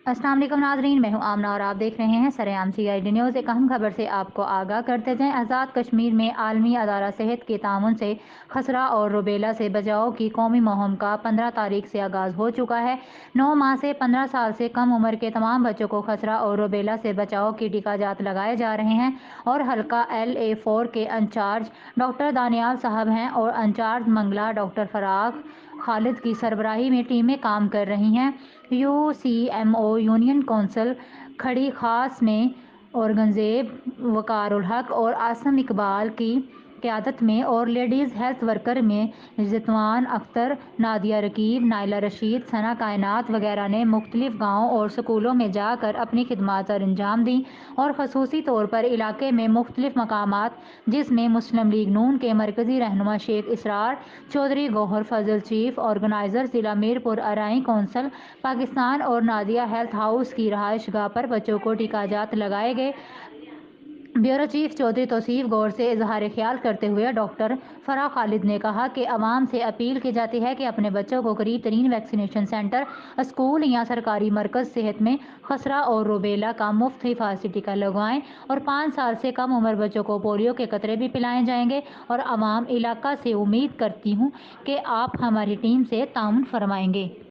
السلام علیکم ناظرین، میں ہوں آمنہ اور آپ دیکھ رہے ہیں سرعام CID نیوز۔ ایک اہم خبر سے آپ کو آگاہ کرتے جائیں۔ آزاد کشمیر میں عالمی ادارہ صحت کے تعاون سے خسرہ اور روبیلا سے بچاؤ کی قومی مہم کا 15 تاریخ سے آغاز ہو چکا ہے۔ 9 ماہ سے 15 سال سے کم عمر کے تمام بچوں کو خسرہ اور روبیلا سے بچاؤ کے ٹیکہ جات لگائے جا رہے ہیں اور حلقہ LA4 کے انچارج ڈاکٹر دانیال صاحب ہیں اور انچارج منگلا ڈاکٹر فراق خالد کی سربراہی میں ٹیمیں کام کر رہی ہیں۔ UCMO یونین کونسل کھڑی خاص میں اورنگزیب وقار الحق اور عاصم اقبال کی قیادت میں اور لیڈیز ہیلتھ ورکر میں زیتوان اختر، نادیہ رقیب، نائلہ رشید، ثنا کائنات وغیرہ نے مختلف گاؤں اور سکولوں میں جا کر اپنی خدمات سر انجام دیں اور خصوصی طور پر علاقے میں مختلف مقامات جس میں مسلم لیگ نون کے مرکزی رہنما شیخ اسرار چودھری گوہر فضل، چیف آرگنائزر ضلع میرپور ارائیں کونسل پاکستان اور نادیہ ہیلتھ ہاؤس کی رہائش گاہ پر بچوں کو ٹیکہ جات لگائے گئے۔ بیورو چیف چودھری توصیف گور سے اظہار خیال کرتے ہوئے ڈاکٹر فراق خالد نے کہا کہ عوام سے اپیل کی جاتی ہے کہ اپنے بچوں کو قریب ترین ویکسینیشن سینٹر، اسکول یا سرکاری مرکز صحت میں خسرہ اور روبیلا کا مفت حفاظتی ٹیکہ لگوائیں اور 5 سال سے کم عمر بچوں کو پولیو کے قطرے بھی پلائے جائیں گے اور عوام علاقہ سے امید کرتی ہوں کہ آپ ہماری ٹیم سے تعاون فرمائیں گے۔